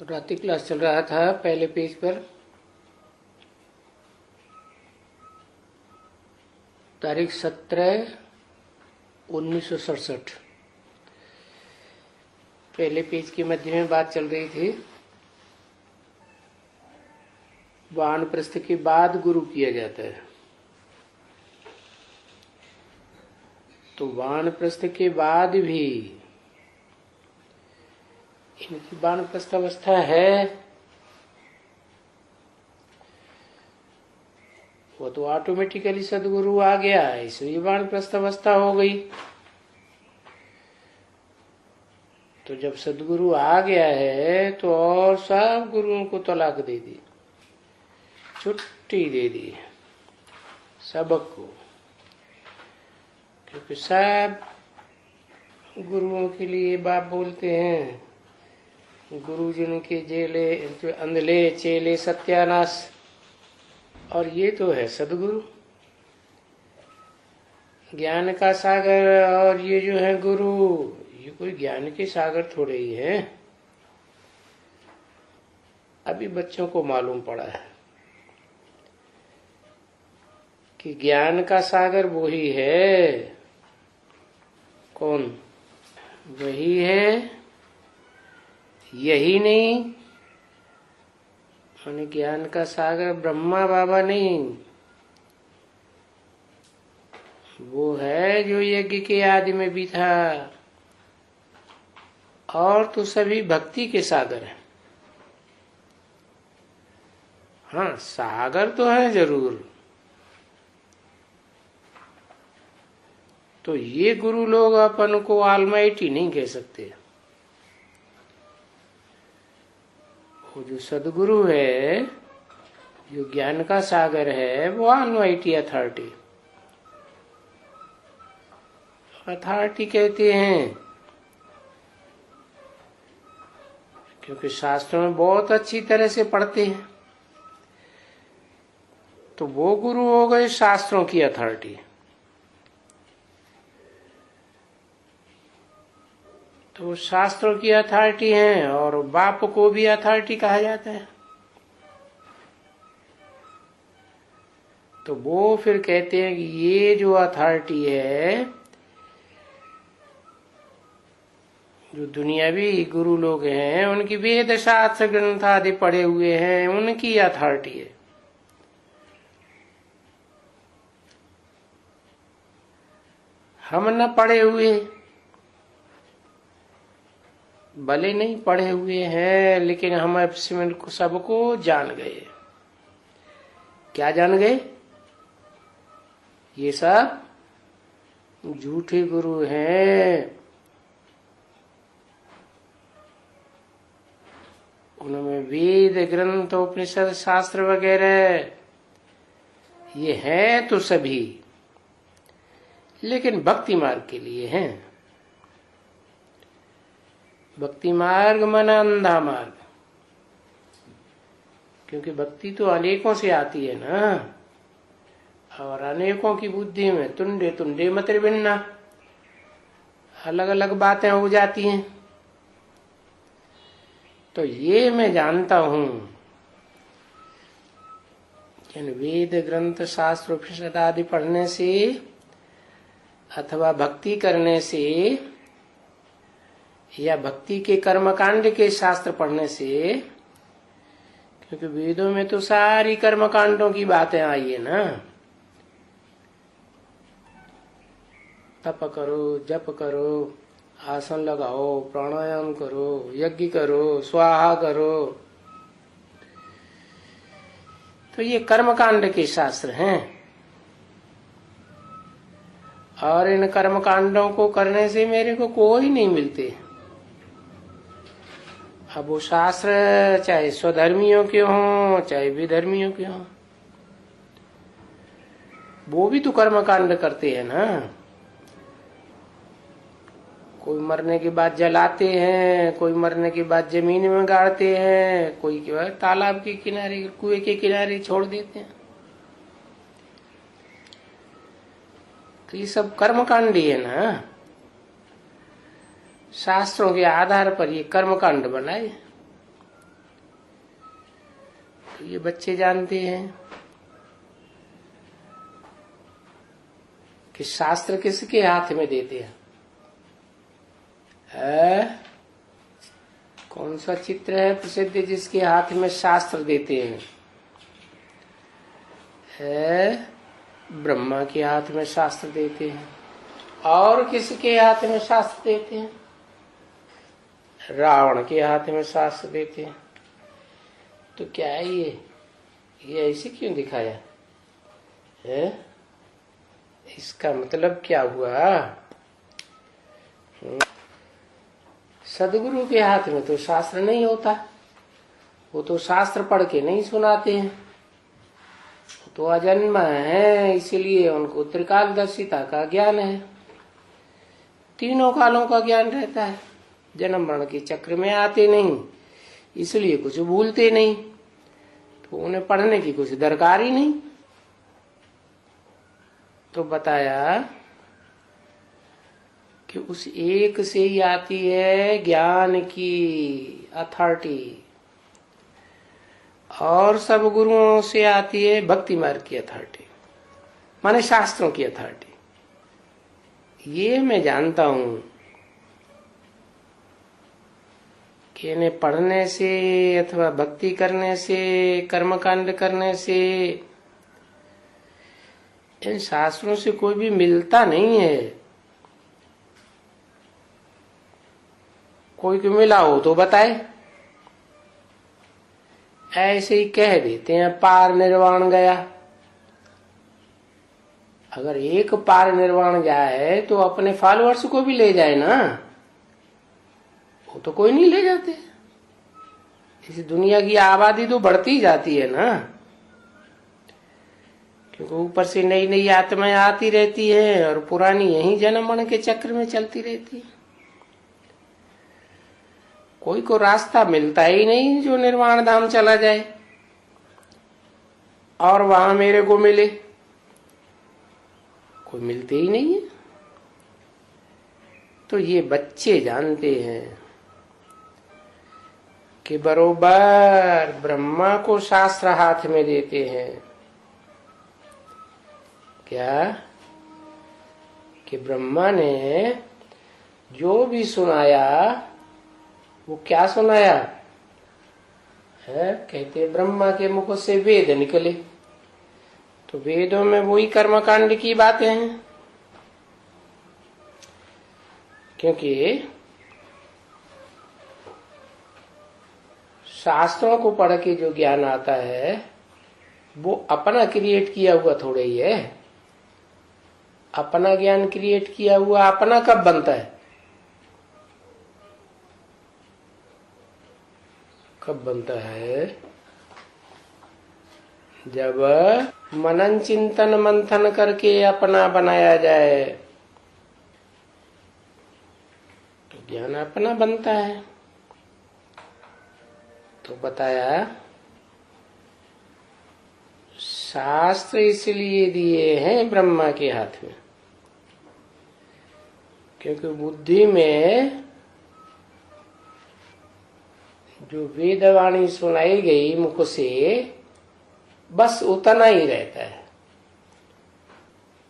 रात्रि क्लास चल रहा था। पहले पेज पर तारीख 17/1967 पहले पेज के मध्य में बात चल रही थी। वानप्रस्थ के बाद गुरु किया जाता है, तो वानप्रस्थ के बाद भी इनकी वानप्रस्थ अवस्था है, वो तो ऑटोमेटिकली सदगुरु आ गया है, इसलिए वानप्रस्थ अवस्था हो गई। तो जब सदगुरु आ गया है तो और सब गुरुओं को तलाक दे दी, छुट्टी दे दी सबको, क्योंकि सब गुरुओं के लिए बाप बोलते हैं, गुरुजन के जेले अंधले चेले सत्यानाश। और ये तो है सदगुरु, ज्ञान का सागर। और ये जो है गुरु, ये कोई ज्ञान के सागर थोड़े ही है। अभी बच्चों को मालूम पड़ा है कि ज्ञान का सागर वही है। कौन? वही है, यही नहीं। माने ज्ञान का सागर ब्रह्मा बाबा नहीं, वो है जो यज्ञ के आदि में भी था। और तो सभी भक्ति के सागर हैं। हाँ, सागर तो है जरूर। तो ये गुरु लोग अपन को ऑलमाइटी नहीं कह सकते। वो जो सदगुरु है, जो ज्ञान का सागर है, वो ऑलमाइटी अथॉरिटी कहते हैं। क्योंकि शास्त्रों में बहुत अच्छी तरह से पढ़ते हैं, तो वो गुरु हो गए शास्त्रों की अथॉरिटी। तो शास्त्रों की अथॉरिटी है, और बाप को भी अथॉरिटी कहा जाता है। तो वो फिर कहते हैं कि ये जो अथॉरिटी है, जो दुनियावी गुरु लोग हैं, उनकी वेद शास्त्र ग्रंथ आदि पढ़े हुए हैं, उनकी अथॉरिटी है। हम न पढ़े हुए, भले नहीं पढ़े हुए हैं, लेकिन हम सबको जान गए। क्या जान गए? ये सब झूठे गुरु हैं। उनमें वेद ग्रंथ उपनिषद शास्त्र वगैरह ये हैं तो सभी, लेकिन भक्ति मार्ग के लिए हैं। भक्ति मार्ग मन अंधा मार्ग, क्योंकि भक्ति तो अनेकों से आती है ना, और अनेकों की बुद्धि में तुंडे तुंडे मत भिन्ना, अलग अलग बातें हो जाती हैं। तो ये मैं जानता हूं कि वेद ग्रंथ शास्त्र उपनिषद आदि पढ़ने से अथवा भक्ति करने से, या भक्ति के कर्मकांड के शास्त्र पढ़ने से, क्योंकि वेदों में तो सारी कर्मकांडों की बातें आई है ना। तप करो, जप करो, आसन लगाओ, प्राणायाम करो, यज्ञ करो, स्वाहा करो, तो ये कर्मकांड के शास्त्र हैं। और इन कर्मकांडों को करने से मेरे को कोई नहीं मिलते। अब वो शास्त्र चाहे स्वधर्मियों के हों चाहे विधर्मियों के हों, वो भी तो कर्मकांड करते हैं ना। कोई मरने के बाद जलाते हैं, कोई मरने के बाद जमीन में गाड़ते हैं, कोई तालाब के किनारे, कुएं के किनारे छोड़ देते हैं। तो ये सब कर्मकांड ही है ना। शास्त्रों के आधार पर ये कर्मकांड बनाए। ये बच्चे जानते हैं कि शास्त्र किसके हाथ में देते हैं। कौन सा चित्र है प्रसिद्ध जिसके हाथ में शास्त्र देते हैं? ब्रह्मा के हाथ में शास्त्र देते हैं। और किसके हाथ में शास्त्र देते हैं? रावण के हाथ में शास्त्र देते हैं। तो क्या है ये ऐसे क्यों दिखाया है? इसका मतलब क्या हुआ? सदगुरु के हाथ में तो शास्त्र नहीं होता, वो तो शास्त्र पढ़ के नहीं सुनाते हैं, तो अजन्मा है, इसलिए उनको त्रिकालदर्शिता का ज्ञान है, तीनों कालों का ज्ञान रहता है। जन्म मरण के चक्र में आते नहीं, इसलिए कुछ भूलते नहीं, तो उन्हें पढ़ने की कुछ दरकार ही नहीं। तो बताया कि उस एक से ही आती है ज्ञान की अथॉरिटी, और सब गुरुओं से आती है भक्ति मार्ग की अथॉरिटी, माने शास्त्रों की अथॉरिटी। ये मैं जानता हूं कि इन्हें पढ़ने से अथवा भक्ति करने से, कर्मकांड करने से, इन शास्त्रों से कोई भी मिलता नहीं है। कोई को मिला हो तो बताए, ऐसे ही कह देते हैं पार निर्वाण गया। अगर एक पार निर्वाण गया है तो अपने फॉलोअर्स को भी ले जाए ना, वो तो कोई नहीं ले जाते। इस दुनिया की आबादी तो बढ़ती जाती है ना, क्योंकि ऊपर से नई नई आत्माएं आती रहती है और पुरानी यही जन्म मरण के चक्र में चलती रहती है। कोई को रास्ता मिलता ही नहीं जो निर्वाण धाम चला जाए और वहां मेरे को मिले, कोई मिलते ही नहीं है। तो ये बच्चे जानते हैं कि बरोबर ब्रह्मा को शास्त्र हाथ में देते हैं। क्या कि ब्रह्मा ने जो भी सुनाया वो क्या सुनाया है? कहते ब्रह्मा के मुख से वेद निकले, तो वेदों में वही कर्मकांड की बातें हैं। क्योंकि शास्त्रों को पढ़ के जो ज्ञान आता है वो अपना क्रिएट किया हुआ थोड़ा ही है। अपना ज्ञान क्रिएट किया हुआ अपना कब बनता है? कब बनता है? जब मनन चिंतन मंथन करके अपना बनाया जाए तो ज्ञान अपना बनता है। तो बताया शास्त्र इसलिए दिए हैं ब्रह्मा के हाथ में, क्योंकि बुद्धि में जो वेदवाणी सुनाई गई मुख से बस उतना ही रहता है,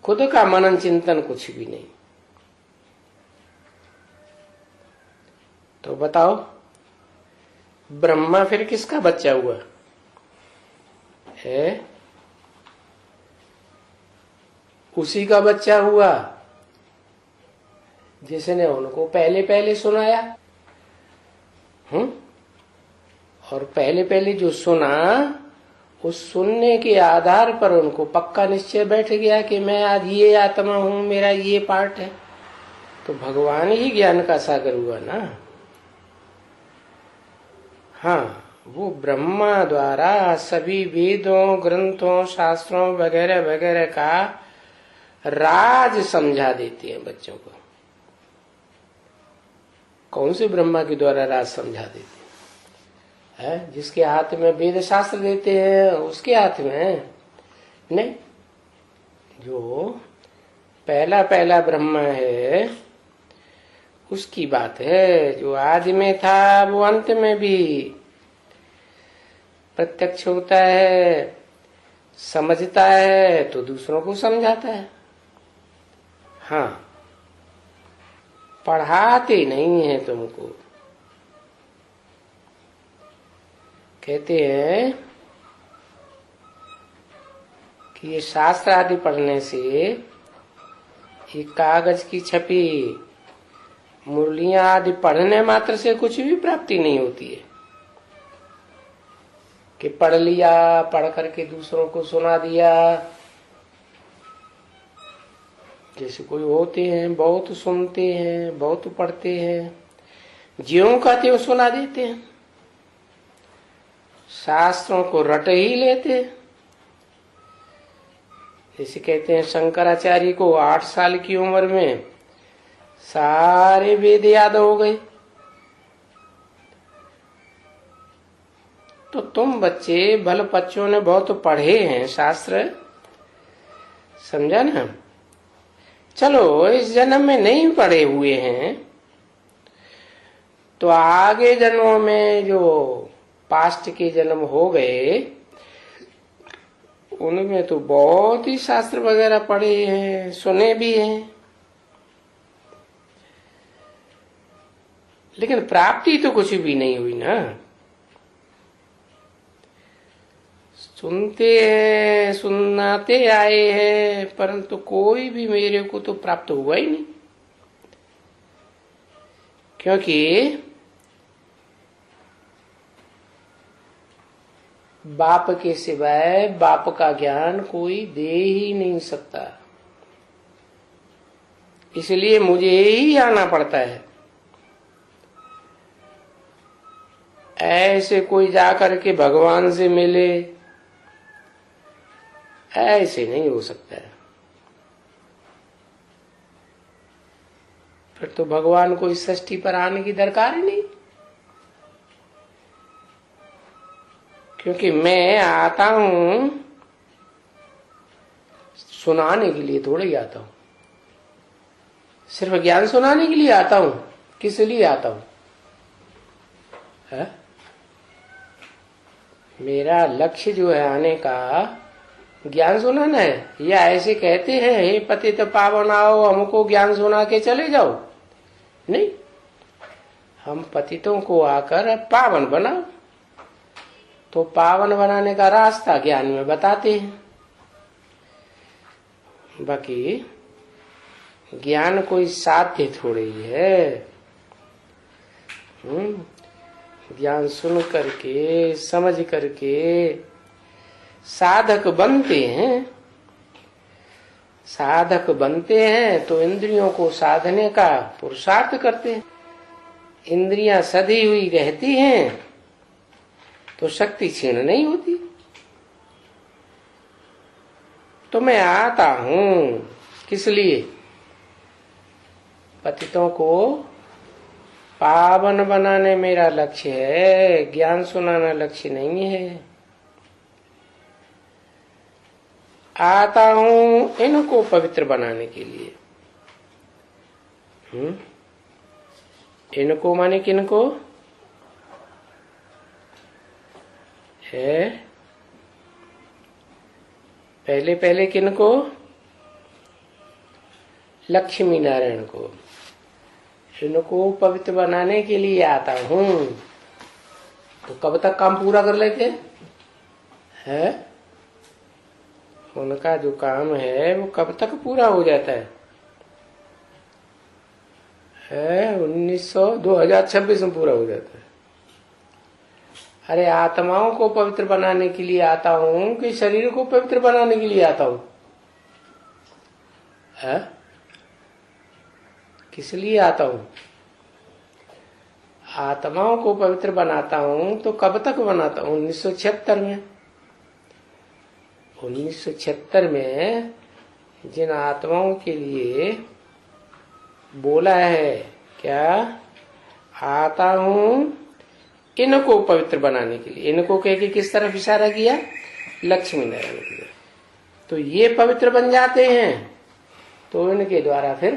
खुद का मनन चिंतन कुछ भी नहीं। तो बताओ ब्रह्मा फिर किसका बच्चा हुआ है? उसी का बच्चा हुआ जिसने उनको पहले पहले सुनाया। और पहले पहले जो सुना उस सुनने के आधार पर उनको पक्का निश्चय बैठ गया कि मैं आज ये आत्मा हूं, मेरा ये पार्ट है। तो भगवान ही ज्ञान का सागर हुआ ना। हाँ, वो ब्रह्मा द्वारा सभी वेदों, ग्रंथों, शास्त्रों वगैरह वगैरह का राज समझा देते हैं बच्चों को। कौन से ब्रह्मा के द्वारा राज समझा देते है? जिसके हाथ में वेद शास्त्र देते हैं उसके हाथ में नहीं। जो पहला पहला ब्रह्मा है उसकी बात है। जो आदि में था वो अंत में भी प्रत्यक्ष होता है, समझता है तो दूसरों को समझाता है। हाँ, पढ़ाते नहीं है तुमको। कहते हैं कि ये शास्त्र आदि पढ़ने से ये कागज की छपी मुरलियां आदि पढ़ने मात्र से कुछ भी प्राप्ति नहीं होती है कि पढ़ लिया, पढ़ करके दूसरों को सुना दिया। जैसे कोई होते हैं बहुत सुनते हैं, बहुत पढ़ते हैं, ज्यों का त्यों सुना देते हैं, शास्त्रों को रट ही लेते हैं। जैसे कहते हैं शंकराचार्य को 8 साल की उम्र में सारे वेद याद हो गए। तो तुम बच्चे भले बच्चों ने बहुत पढ़े हैं शास्त्र, समझा ना। चलो इस जन्म में नहीं पढ़े हुए हैं तो आगे जन्मों में जो पास्ट के जन्म हो गए उनमें तो बहुत ही शास्त्र वगैरह पढ़े हैं, सुने भी हैं, लेकिन प्राप्ति तो कुछ भी नहीं हुई ना। सुनते हैं, सुनाते आए हैं, परंतु कोई भी मेरे को तो प्राप्त हुआ ही नहीं। क्योंकि बाप के सिवाय बाप का ज्ञान कोई दे ही नहीं सकता, इसलिए मुझे ही आना पड़ता है। ऐसे कोई जाकर के भगवान से मिले, ऐसे नहीं हो सकता है। फिर तो भगवान को इस सृष्टि पर आने की दरकार ही नहीं, क्योंकि मैं आता हूं सुनाने के लिए, थोड़ा ही आता हूं। सिर्फ ज्ञान सुनाने के लिए आता हूं, किस लिए आता हूं? है? मेरा लक्ष्य जो है आने का ज्ञान सुनाना है, या ऐसे कहते हैं हे पतित पावन आओ हमको ज्ञान सुना के चले जाओ? नहीं, हम पतितों को आकर पावन बनाओ। तो पावन बनाने का रास्ता ज्ञान में बताते हैं। बाकी ज्ञान कोई साध्य थोड़ी है। ज्ञान सुन करके समझ करके साधक बनते हैं। साधक बनते हैं तो इंद्रियों को साधने का पुरुषार्थ करते हैं। इंद्रियां सधी हुई रहती हैं तो शक्ति क्षीण नहीं होती। तो मैं आता हूं किस लिए? पतितों को पावन बनाने मेरा लक्ष्य है, ज्ञान सुनाना लक्ष्य नहीं है। आता हूं इनको पवित्र बनाने के लिए। इनको माने किनको है? पहले पहले किनको? लक्ष्मी नारायण को। इनको पवित्र बनाने के लिए आता हूं। तो कब तक काम पूरा कर लेते हैं? उनका जो काम है वो कब तक पूरा हो जाता है? 2026 में पूरा हो जाता है। अरे आत्माओं को पवित्र बनाने के लिए आता हूं कि शरीर को पवित्र बनाने के लिए आता हूं? किस लिए आता हूं? आत्माओं को पवित्र बनाता हूं तो कब तक बनाता हूं? 1976 में। 1976 में जिन आत्माओं के लिए बोला है क्या? आता हूं इनको पवित्र बनाने के लिए। इनको कह के किस तरफ इशारा किया? लक्ष्मी नारायण की तरफ। तो ये पवित्र बन जाते हैं तो इनके द्वारा फिर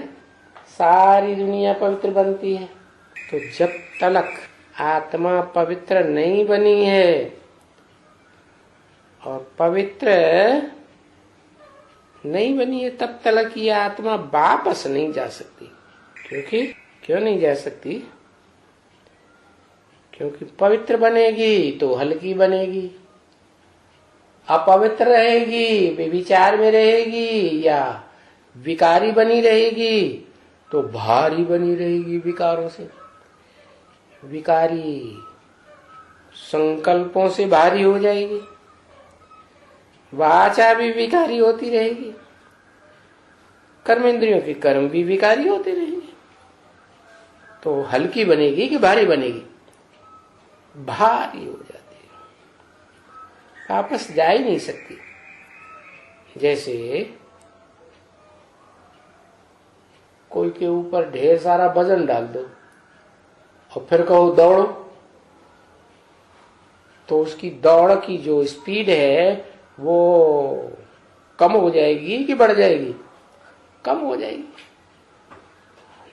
सारी दुनिया पवित्र बनती है। तो जब तक आत्मा पवित्र नहीं बनी है और पवित्र नहीं बनी है तब तक ये आत्मा वापस नहीं जा सकती। क्योंकि क्यों नहीं जा सकती? क्योंकि पवित्र बनेगी तो हल्की बनेगी, अपवित्र रहेगी, बेविचार में रहेगी या विकारी बनी रहेगी तो भारी बनी रहेगी। विकारों से, विकारी संकल्पों से भारी हो जाएगी, वाचा भी विकारी होती रहेगी, कर्मेंद्रियों के कर्म भी विकारी होते रहेंगे। तो हल्की बनेगी कि भारी बनेगी? भारी हो जाती है, वापस जा ही नहीं सकती। जैसे कोई के ऊपर ढेर सारा वजन डाल दो और फिर कहो दौड़ो, तो उसकी दौड़ की जो स्पीड है वो कम हो जाएगी कि बढ़ जाएगी? कम हो जाएगी।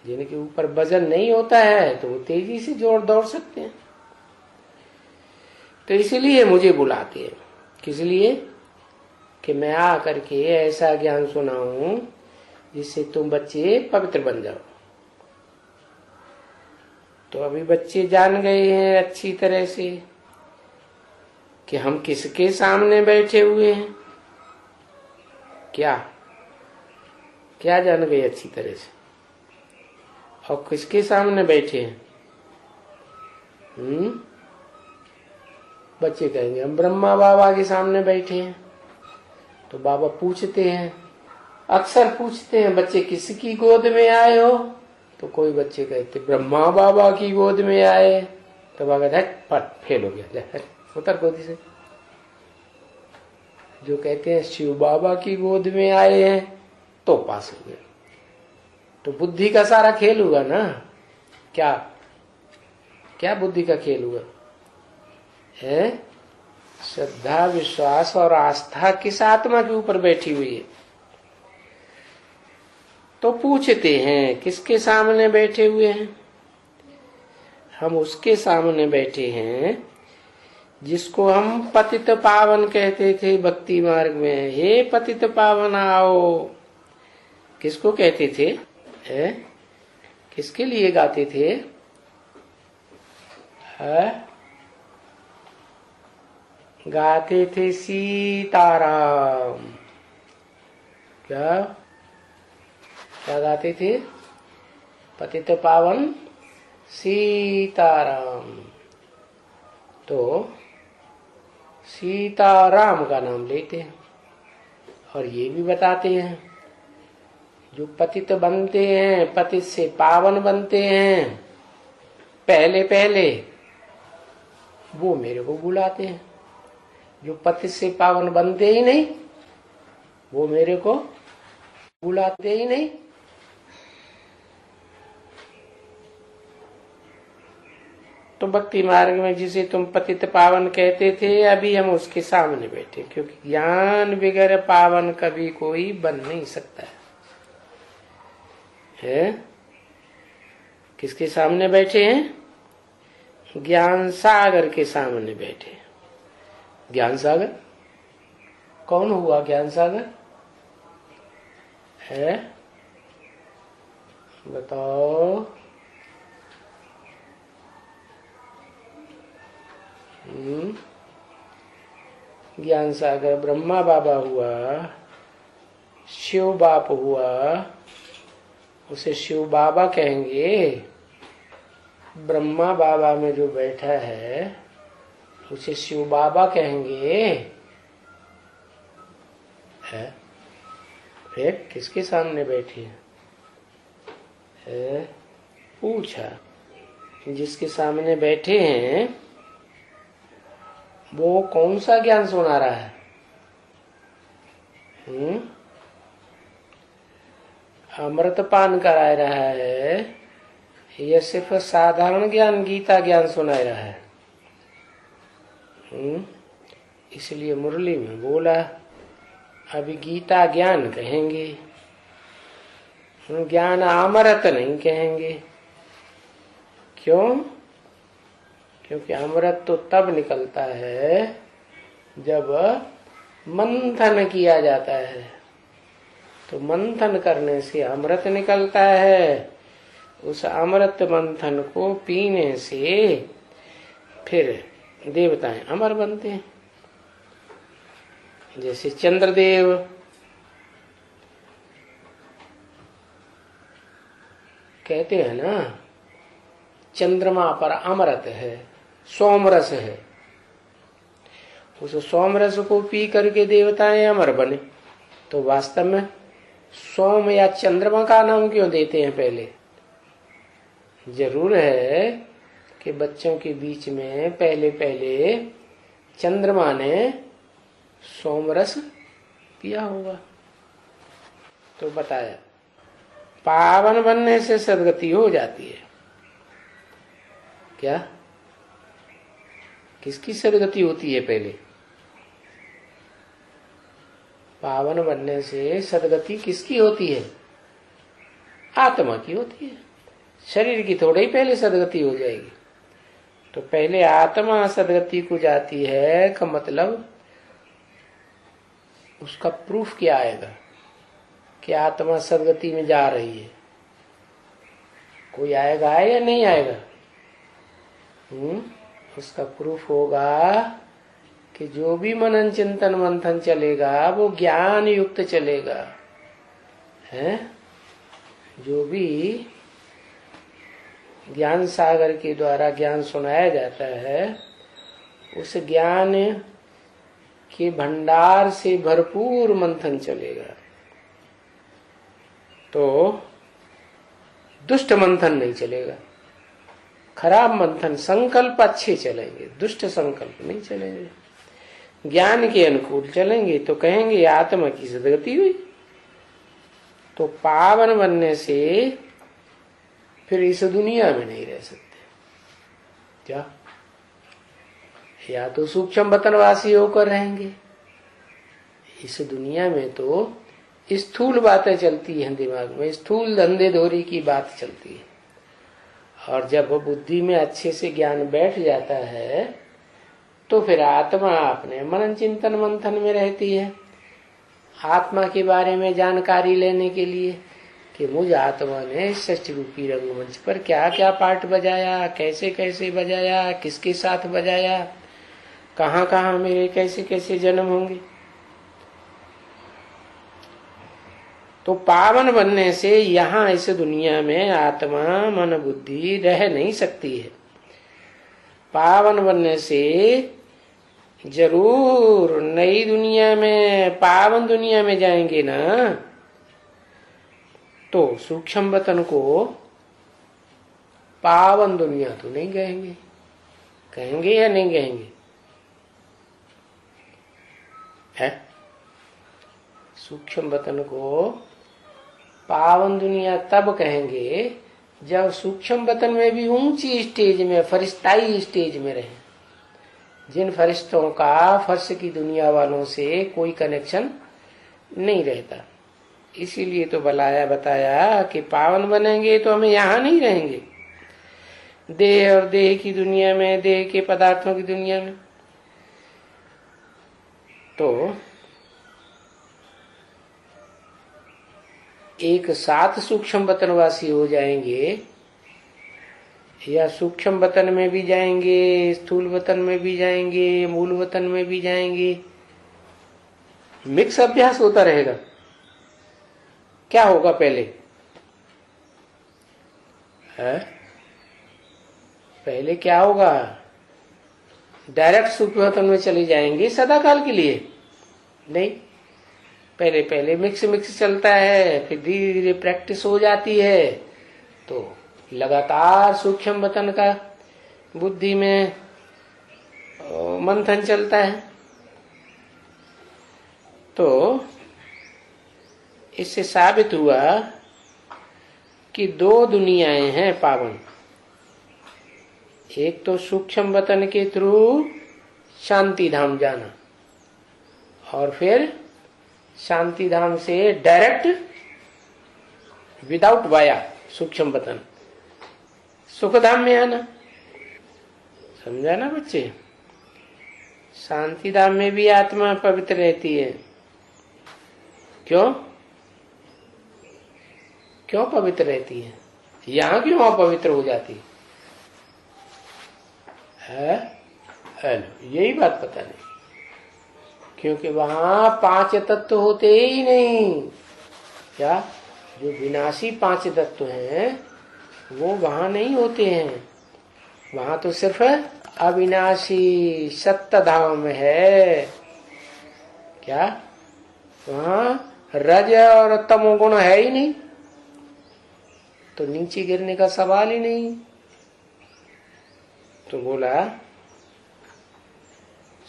जिनके ऊपर वजन नहीं होता है तो वो तेजी से दौड़ सकते हैं। तो इसीलिए मुझे बुलाते हैं। किस लिए? कि मैं आ करके ऐसा ज्ञान सुनाऊं जिससे तुम बच्चे पवित्र बन जाओ। तो अभी बच्चे जान गए हैं अच्छी तरह से कि हम किसके सामने बैठे हुए हैं। क्या क्या जान गए अच्छी तरह से? और किसके सामने बैठे हैं? बच्चे कहेंगे हम ब्रह्मा बाबा के सामने बैठे हैं। तो बाबा पूछते हैं, अक्सर पूछते हैं बच्चे किसकी गोद में आए हो? तो कोई बच्चे कहते ब्रह्मा बाबा की गोद में आए। तो बाबा कहते पट फेल हो गया, उतर गोदी से। जो कहते हैं शिव बाबा की गोद में आए हैं तो पास हो गए। तो बुद्धि का सारा खेल हुआ ना। क्या क्या बुद्धि का खेल हुआ है? श्रद्धा, विश्वास और आस्था किस आत्मा के ऊपर बैठी हुई है? तो पूछते हैं किसके सामने बैठे हुए हैं? हम उसके सामने बैठे हैं जिसको हम पतित पावन कहते थे भक्ति मार्ग में। हे पतित पावन आओ, किसको कहते थे? किसके लिए गाते थे? गाते थे सीताराम। क्या क्या गाते थे? पतित पावन सीताराम। तो सीताराम का नाम लेते हैं और ये भी बताते हैं जो पतित बनते हैं, पतित से पावन बनते हैं, पहले पहले वो मेरे को बुलाते हैं। जो पतित से पावन बनते ही नहीं वो मेरे को बुलाते ही नहीं। तो भक्ति मार्ग में जिसे तुम पतित पावन कहते थे, अभी हम उसके सामने बैठे, क्योंकि ज्ञान बगैर पावन कभी कोई बन नहीं सकता है। किसके सामने बैठे हैं? ज्ञान सागर के सामने बैठे। ज्ञान सागर कौन हुआ? ज्ञान सागर है, बताओ। ज्ञान सागर ब्रह्मा बाबा हुआ, शिव बाप हुआ, उसे शिव बाबा कहेंगे। ब्रह्मा बाबा में जो बैठा है उसे शिव बाबा कहेंगे। है फिर किसके सामने बैठे है? पूछा। जिसके सामने बैठे हैं वो कौन सा ज्ञान सुना रहा है? अमृत पान करा रहा है या सिर्फ साधारण ज्ञान, गीता ज्ञान सुना रहा है? इसलिए मुरली में बोला अभी गीता ज्ञान कहेंगे, ज्ञान अमृत नहीं कहेंगे। क्यों? क्योंकि अमृत तो तब निकलता है जब मंथन किया जाता है, तो मंथन करने से अमृत निकलता है। उस अमृत मंथन को पीने से फिर देवताएं अमर बनते हैं। जैसे चंद्रदेव, कहते हैं ना, चंद्रमा पर अमृत है, सोमरस है। उस सोमरस को पी करके देवताएं अमर बने। तो वास्तव में सोम या चंद्रमा का नाम क्यों देते हैं? पहले जरूर है कि बच्चों के बीच में पहले पहले चंद्रमा ने सोमरस पिया होगा। तो बताया पावन बनने से सदगति हो जाती है। क्या? किसकी सदगति होती है? पहले पावन बनने से सदगति किसकी होती है? आत्मा की होती है। शरीर की थोड़ी ही पहले सदगति हो जाएगी। तो पहले आत्मा सदगति को जाती है का मतलब उसका प्रूफ क्या आएगा कि आत्मा सदगति में जा रही है? कोई आएगा या नहीं आएगा? उसका प्रूफ होगा कि जो भी मनन चिंतन मंथन चलेगा वो ज्ञान युक्त चलेगा, है? जो भी ज्ञान सागर के द्वारा ज्ञान सुनाया जाता है, उस ज्ञान के भंडार से भरपूर मंथन चलेगा। तो दुष्ट मंथन नहीं चलेगा, खराब मंथन, संकल्प अच्छे चलेंगे, दुष्ट संकल्प नहीं चलेंगे, ज्ञान के अनुकूल चलेंगे। तो कहेंगे आत्मा की सदगति हुई। तो पावन बनने से फिर इस दुनिया में नहीं रह सकते। क्या? या तो सूक्ष्म वतनवासी होकर रहेंगे। इस दुनिया में तो स्थूल बातें चलती हैं दिमाग में, स्थूल धंधे धोरी की बात चलती है। और जब बुद्धि में अच्छे से ज्ञान बैठ जाता है तो फिर आत्मा अपने मनन चिंतन मंथन में रहती है। आत्मा के बारे में जानकारी लेने के लिए कि मुझ आत्मा ने षष्ठ रूपी रंगमंच पर क्या क्या पार्ट बजाया, कैसे कैसे बजाया, किसके साथ बजाया, कहाँ कहाँ मेरे कैसे कैसे जन्म होंगे। तो पावन बनने से यहाँ इस दुनिया में आत्मा मन बुद्धि रह नहीं सकती है। पावन बनने से जरूर नई दुनिया में, पावन दुनिया में जाएंगे ना, तो सूक्ष्म वतन को पावन दुनिया तो नहीं कहेंगे। कहेंगे या नहीं कहेंगे? है? सूक्ष्म वतन को पावन दुनिया तब कहेंगे जब सूक्ष्म वतन में भी ऊंची स्टेज में, फरिश्ताई स्टेज में रहे, जिन फरिश्तों का फर्श की दुनिया वालों से कोई कनेक्शन नहीं रहता। इसीलिए तो बताया कि पावन बनेंगे तो हमें यहाँ नहीं रहेंगे, देह और देह की दुनिया में, देह के पदार्थों की दुनिया में। तो एक साथ सूक्ष्म वतनवासी हो जाएंगे या सूक्ष्म वतन में भी जाएंगे, स्थूल वतन में भी जाएंगे, मूल वतन में भी जाएंगे, मिक्स अभ्यास होता रहेगा। क्या होगा पहले? है? पहले क्या होगा? डायरेक्ट सूक्ष्म वतन में चले जाएंगे सदा काल के लिए? नहीं, पहले पहले मिक्स चलता है, फिर धीरे धीरे प्रैक्टिस हो जाती है, तो लगातार सूक्ष्म वतन का बुद्धि में मंथन चलता है। तो इससे साबित हुआ कि दो दुनियाएं हैं पावन। एक तो सूक्ष्म वतन के थ्रू शांति धाम जाना, और फिर शांति धाम से डायरेक्ट विदाउट वाया सूक्ष्म वतन सुख धाम में आना। समझा ना बच्चे? शांति धाम में भी आत्मा पवित्र रहती है। क्यों क्यों पवित्र रहती है? यहाँ क्यों अपवित्र हो जाती है? यही बात पता नहीं। क्योंकि वहां 5 तत्व होते ही नहीं। क्या जो विनाशी 5 तत्व हैं वो वहां नहीं होते हैं। वहां तो सिर्फ अविनाशी सत्य धाम है। क्या वहां रज और तमोगुण है ही नहीं, तो नीचे गिरने का सवाल ही नहीं। तो बोला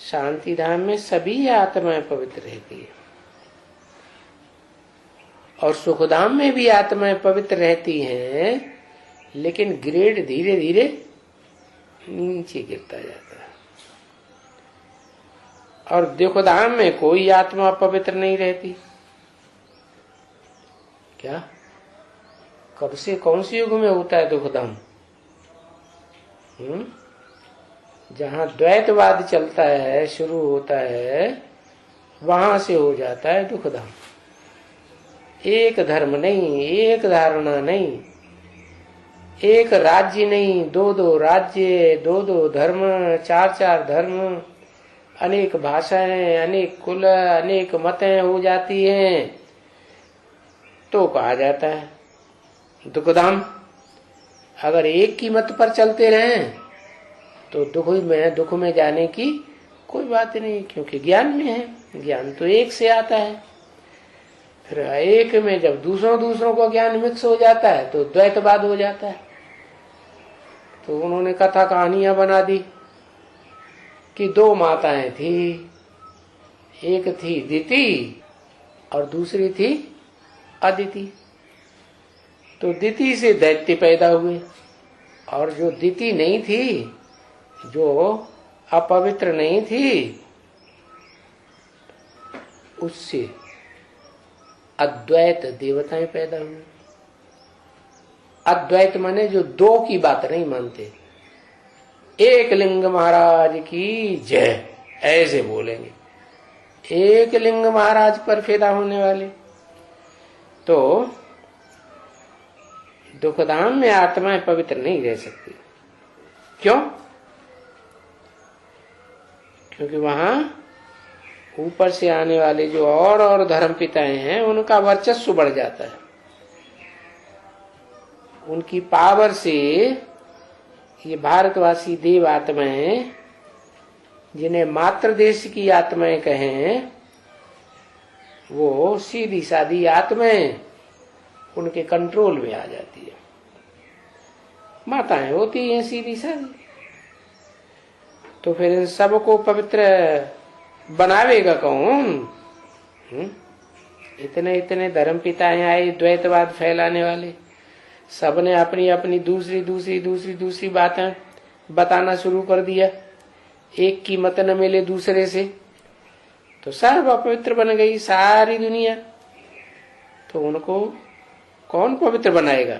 शांति धाम में सभी आत्माएं पवित्र रहती है और सुखधाम में भी आत्माएं पवित्र रहती हैं, लेकिन ग्रेड धीरे धीरे नीचे गिरता जाता है। और दुखधाम में कोई आत्मा पवित्र नहीं रहती। क्या कब से कौन से युग में होता है दुखधाम? जहां द्वैतवाद चलता है, शुरू होता है, वहां से हो जाता है दुखधाम। एक धर्म नहीं, एक धारणा नहीं, एक राज्य नहीं, 2-2 राज्य, 2-2 धर्म, 4-4 धर्म, अनेक भाषाएं, अनेक कुल, अनेक मतें हो जाती हैं, तो कहा जाता है दुखधाम। अगर एक की मत पर चलते रहें तो दुख में जाने की कोई बात नहीं, क्योंकि ज्ञान में है। ज्ञान तो एक से आता है। फिर एक में जब दूसरों को ज्ञान मिक्स हो जाता है तो द्वैतवाद हो जाता है। तो उन्होंने कथा कहानियां बना दी कि 2 माताएं थी, एक थी दिति और दूसरी थी अदिति। तो दिति से दैत्य पैदा हुए और जो दिति नहीं थी, जो अपवित्र नहीं थी, उससे अद्वैत देवताएं पैदा हुई। अद्वैत माने जो 2 की बात नहीं मानते। एक लिंग महाराज की जय ऐसे बोलेंगे, एक लिंग महाराज पर पैदा होने वाले। तो दुखधाम में आत्माएं पवित्र नहीं रह सकती। क्यों? क्योंकि वहां ऊपर से आने वाले जो और धर्म पिताएं हैं, उनका वर्चस्व बढ़ जाता है। उनकी पावर से ये भारतवासी देव आत्माएं, जिन्हें मातृ देश की आत्माएं कहें, वो सीधी सादी आत्माएं उनके कंट्रोल में आ जाती है। माताएं होती हैं सीधी सादी। तो फिर इन सबको पवित्र बनावेगा कौन? इतने धर्म पिताएं आए द्वैतवाद फैलाने वाले, सबने अपनी अपनी दूसरी बातें बताना शुरू कर दिया। एक की मत न मिले दूसरे से, तो सब अपवित्र बन गई सारी दुनिया। तो उनको कौन पवित्र बनाएगा?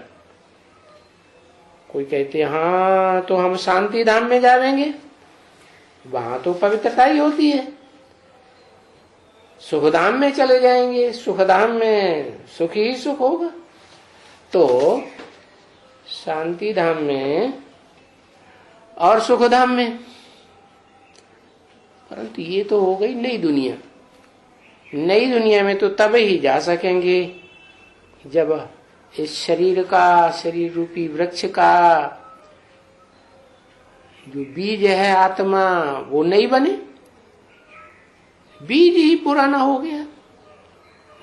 कोई कहते हाँ तो हम शांति धाम में जाएंगे, वहां तो पवित्रता ही होती है। सुखधाम में चले जाएंगे, सुखधाम में सुख ही सुख होगा। तो शांति धाम में और सुखधाम में, परंतु ये तो हो गई नई दुनिया। नई दुनिया में तो तब ही जा सकेंगे जब इस शरीर रूपी वृक्ष का जो बीज है आत्मा, वो नहीं बने। बीज ही पुराना हो गया।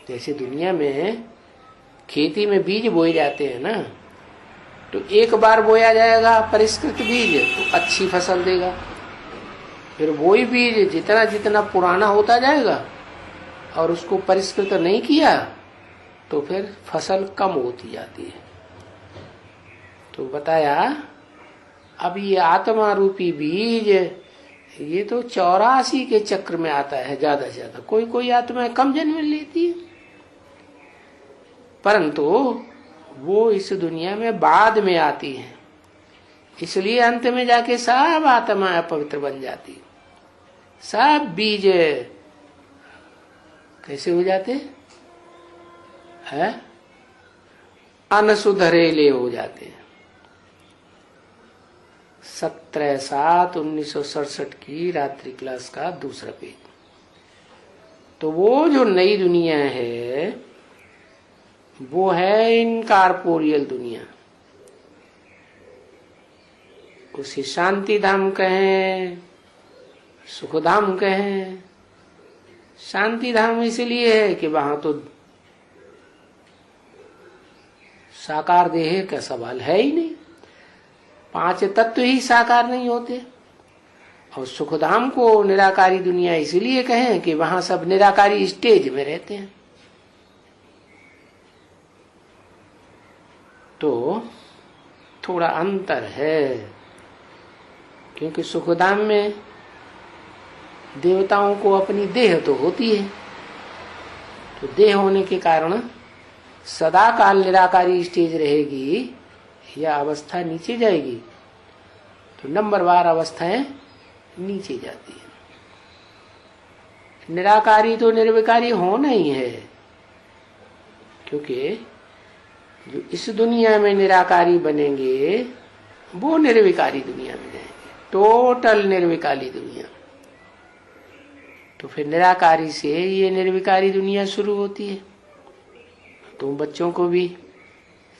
जैसे दुनिया में खेती में बीज बोए जाते हैं ना, तो एक बार बोया जाएगा परिष्कृत बीज तो अच्छी फसल देगा। फिर वही बीज जितना जितना पुराना होता जाएगा और उसको परिष्कृत नहीं किया तो फिर फसल कम होती जाती है। तो बताया अब ये आत्मा रूपी बीज, ये तो 84 के चक्र में आता है ज्यादा से ज्यादा। कोई आत्मा कम जन्म लेती है, परंतु वो इस दुनिया में बाद में आती है। इसलिए अंत में जाके सब आत्मा अपवित्र बन जाती, सब बीज कैसे हो जाते हैं? अनसुधरेले हो जाते हैं। 17/7/1967 की रात्रि क्लास का दूसरा पेज। तो वो जो नई दुनिया है वो है इनकॉर्पोरियल दुनिया। उसे शांति धाम कहें, सुख धाम कहें। शांति धाम इसलिए है कि वहां तो साकार देह का सवाल है ही नहीं, 5 तत्व ही साकार नहीं होते। और सुखधाम को निराकारी दुनिया इसलिए कहें कि वहां सब निराकारी स्टेज में रहते हैं। तो थोड़ा अंतर है, क्योंकि सुखधाम में देवताओं को अपनी देह तो होती है, तो देह होने के कारण सदा काल निराकारी स्टेज रहेगी या अवस्था नीचे जाएगी, तो नंबरवार अवस्थाएं नीचे जाती है। निराकारी तो निर्विकारी होना ही है, क्योंकि जो इस दुनिया में निराकारी बनेंगे वो निर्विकारी दुनिया में जाएंगे, टोटल निर्विकारी दुनिया। तो फिर निराकारी से ये निर्विकारी दुनिया शुरू होती है। तो बच्चों को भी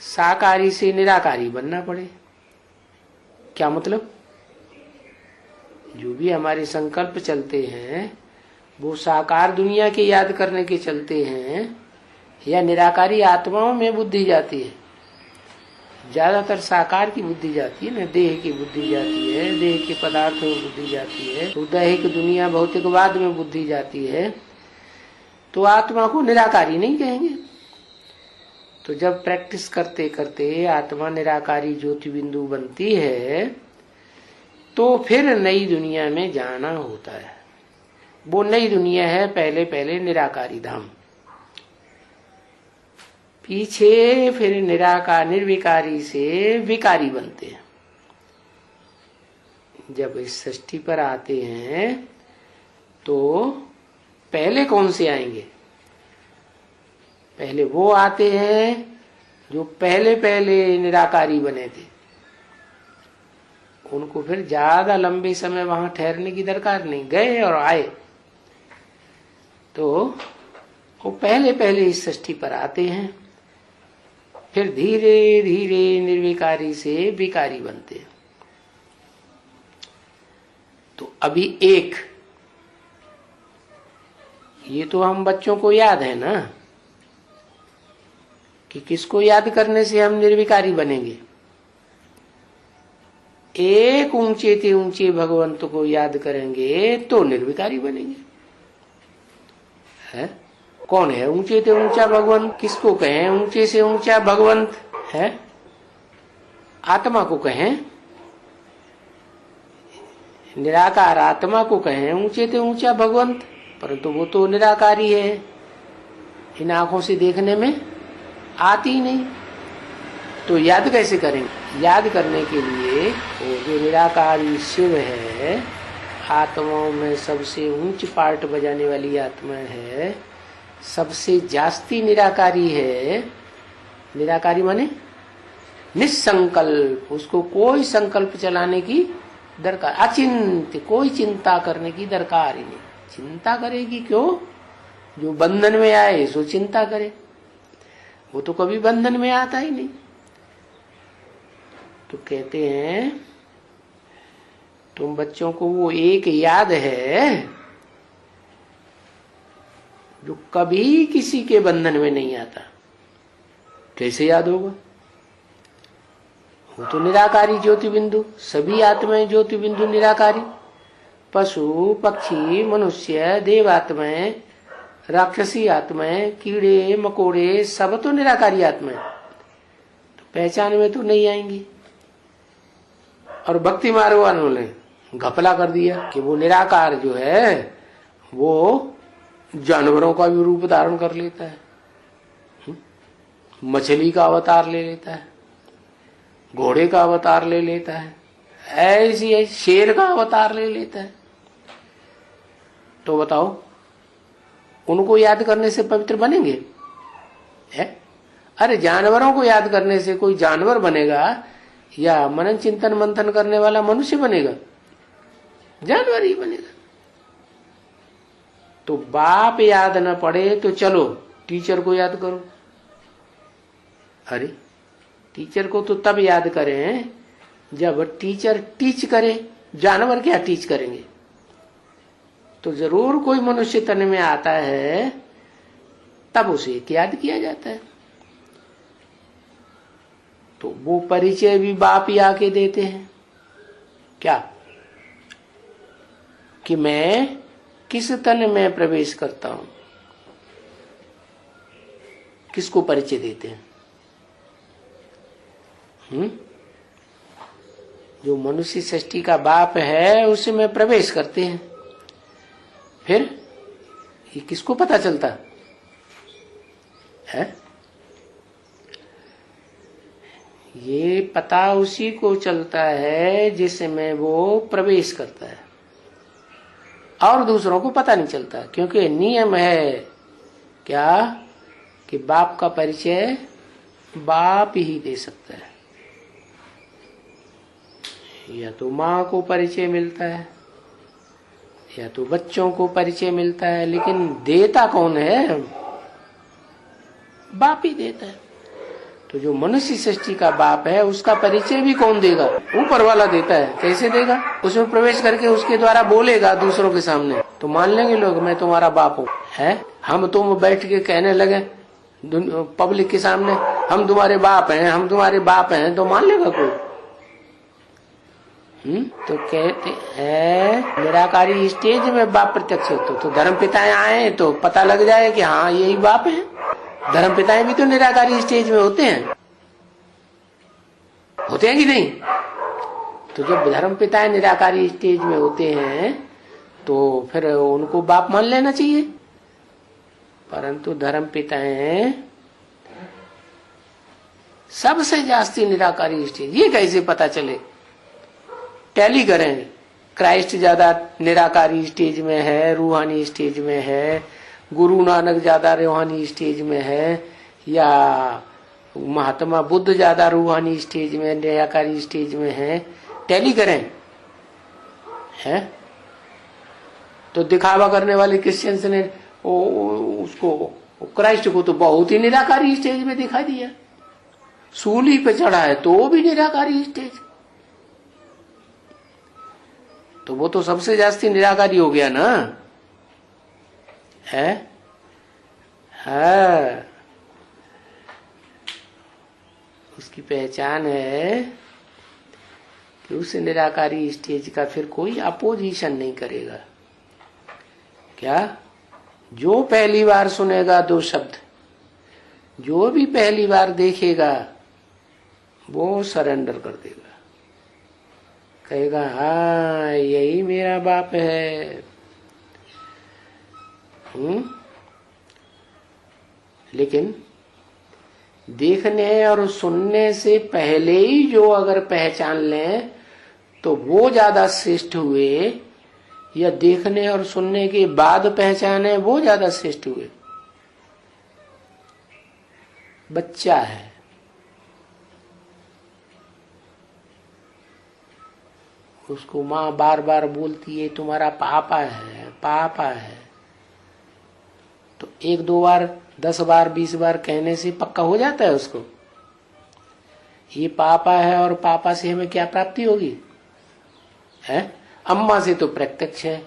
साकारी से निराकारी बनना पड़े। क्या मतलब? जो भी हमारे संकल्प चलते हैं वो साकार दुनिया के याद करने के चलते हैं या निराकारी आत्माओं में बुद्धि जाती है? ज्यादातर साकार की बुद्धि जाती है ना, देह की बुद्धि जाती है, देह के पदार्थों में बुद्धि जाती है, तो दैहिक दुनिया भौतिकवाद में बुद्धि जाती है। तो आत्मा को निराकारी नहीं कहेंगे। तो जब प्रैक्टिस करते करते आत्मा निराकारी ज्योति बिंदु बनती है तो फिर नई दुनिया में जाना होता है। वो नई दुनिया है पहले पहले निराकारी धाम, पीछे फिर निर्विकारी से विकारी बनते हैं। जब इस सृष्टि पर आते हैं तो पहले कौन से आएंगे? पहले वो आते हैं जो पहले पहले निराकारी बने थे। उनको फिर ज्यादा लंबे समय वहां ठहरने की दरकार नहीं, गए और आए। तो वो पहले पहले इस सृष्टि पर आते हैं, फिर धीरे धीरे निर्विकारी से विकारी बनते हैं। तो अभी एक ये तो हम बच्चों को याद है ना कि किसको याद करने से हम निर्विकारी बनेंगे? एक ऊंचे से ऊंचे भगवंत को याद करेंगे तो निर्विकारी बनेंगे। है? कौन है ऊंचे से ऊंचा भगवंत? किसको कहें ऊंचे से ऊंचा भगवंत? है आत्मा को कहें, निराकार आत्मा को कहें ऊंचे से ऊंचा भगवंत, परंतु वो तो निराकारी है, इन आंखों से देखने में आती ही नहीं। तो याद कैसे करेंगे? याद करने के लिए वो जो निराकारी शिव है, आत्माओं में सबसे ऊंच पार्ट बजाने वाली आत्मा है, सबसे जास्ती निराकारी है। निराकारी माने निसंकल्प, उसको कोई संकल्प चलाने की दरकार, अचिंत्य, कोई चिंता करने की दरकार ही नहीं। चिंता करेगी क्यों? जो बंधन में आए सो चिंता करे, वो तो कभी बंधन में आता ही नहीं। तो कहते हैं तुम बच्चों को वो एक याद है जो कभी किसी के बंधन में नहीं आता। कैसे याद होगा? वो तो निराकारी ज्योति बिंदु, सभी आत्माएं ज्योति बिंदु निराकारी। पशु पक्षी मनुष्य देवात्माएं राक्षसी आत्माएं कीड़े मकोड़े सब तो निराकारी आत्माएं, तो पहचान में तो नहीं आएंगी। और भक्ति मार्ग वालों ने घपला कर दिया कि वो निराकार जो है वो जानवरों का भी रूप धारण कर लेता है, मछली का अवतार ले लेता है, घोड़े का अवतार ले लेता है, ऐसी शेर का अवतार ले लेता है। तो बताओ, उनको याद करने से पवित्र बनेंगे? है? अरे जानवरों को याद करने से कोई जानवर बनेगा या मनन चिंतन मंथन करने वाला मनुष्य बनेगा? जानवर ही बनेगा। तो बाप याद न पड़े तो चलो टीचर को याद करो। अरे टीचर को तो तब याद करें जब टीचर टीच करे। जानवर क्या टीच करेंगे? तो जरूर कोई मनुष्य तन में आता है तब उसे याद किया जाता है। तो वो परिचय भी बाप ही आके देते हैं। क्या? कि मैं किस तन में प्रवेश करता हूं। किसको परिचय देते हैं? जो मनुष्य सृष्टि का बाप है उसमें प्रवेश करते हैं। फिर ये किसको पता चलता है? ये पता उसी को चलता है जिसमें वो प्रवेश करता है, और दूसरों को पता नहीं चलता। क्योंकि नियम है क्या कि बाप का परिचय बाप ही दे सकता है। या तो माँ को परिचय मिलता है या तो बच्चों को परिचय मिलता है, लेकिन देता कौन है? बाप ही देता है। तो जो मनुष्य सृष्टि का बाप है उसका परिचय भी कौन देगा? ऊपर वाला देता है। कैसे देगा? उसमें प्रवेश करके उसके द्वारा बोलेगा दूसरों के सामने, तो मान लेंगे लोग मैं तुम्हारा बाप हूँ। है हम तुम बैठ के कहने लगे पब्लिक के सामने हम तुम्हारे बाप हैं, हम तुम्हारे बाप हैं, तो मान लेगा कोई? तो कहते हैं निराकारी स्टेज में बाप प्रत्यक्ष होते। तो धर्म पिताएं आए तो पता लग जाए कि हाँ यही बाप है। धर्म पिताएं भी तो निराकारी स्टेज में होते हैं कि नहीं? तो जब धर्म पिताएं निराकारी स्टेज में होते हैं तो फिर उनको बाप मान लेना चाहिए। परंतु धर्म पिताएं सबसे जास्ती निराकारी स्टेज, ये कैसे पता चले? टैली करें। क्राइस्ट ज्यादा निराकारी स्टेज में है, रूहानी स्टेज में है, गुरु नानक ज्यादा रूहानी स्टेज में है, या महात्मा बुद्ध ज्यादा रूहानी स्टेज में निराकारी स्टेज में है। टैली करें। है तो दिखावा करने वाले क्रिश्चियंस ने उसको क्राइस्ट को तो बहुत ही निराकारी स्टेज में दिखा दिया। सूली पे चढ़ा है तो वो भी निराकारी स्टेज, तो वो तो सबसे जास्ती निराकारी हो गया ना। है उसकी पहचान है कि उस निराकारी स्टेज का फिर कोई अपोजिशन नहीं करेगा। क्या? जो पहली बार सुनेगा दो शब्द, जो भी पहली बार देखेगा वो सरेंडर कर देगा, कहेगा हाँ यही मेरा बाप है। लेकिन देखने और सुनने से पहले ही जो अगर पहचान लें तो वो ज्यादा श्रेष्ठ हुए, या देखने और सुनने के बाद पहचाने वो ज्यादा श्रेष्ठ हुए। बच्चा है, उसको माँ बार बार बोलती है तुम्हारा पापा है पापा है, तो एक दो बार 10 बार 20 बार कहने से पक्का हो जाता है उसको ये पापा है। और पापा से हमें क्या प्राप्ति होगी? है अम्मा से तो प्रत्यक्ष है,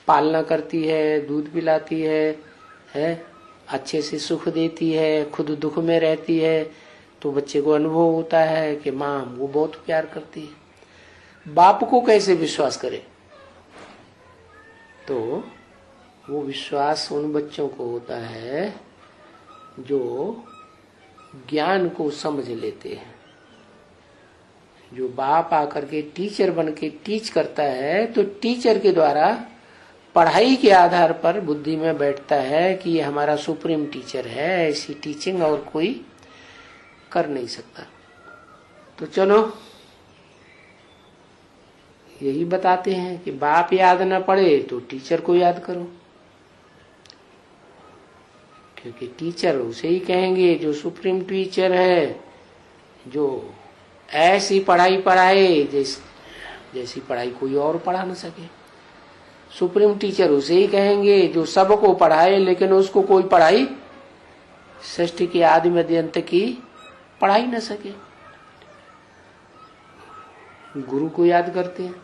पालना करती है, दूध पिलाती है अच्छे से सुख देती है, खुद दुख में रहती है, तो बच्चे को अनुभव होता है कि माँ वो बहुत प्यार करती है। बाप को कैसे विश्वास करे? तो वो विश्वास उन बच्चों को होता है जो ज्ञान को समझ लेते हैं। जो बाप आकर के टीचर बन के टीच करता है तो टीचर के द्वारा पढ़ाई के आधार पर बुद्धि में बैठता है कि ये हमारा सुप्रीम टीचर है, ऐसी टीचिंग और कोई कर नहीं सकता। तो चलो यही बताते हैं कि बाप याद न पड़े तो टीचर को याद करो, क्योंकि टीचर उसे ही कहेंगे जो सुप्रीम टीचर है, जो ऐसी पढ़ाई पढ़ाए जैसी पढ़ाई कोई और पढ़ा न सके। सुप्रीम टीचर उसे ही कहेंगे जो सबको पढ़ाए लेकिन उसको कोई पढ़ाई सृष्टि के आदि मध्य अंत की पढ़ाई न सके। गुरु को याद करते हैं।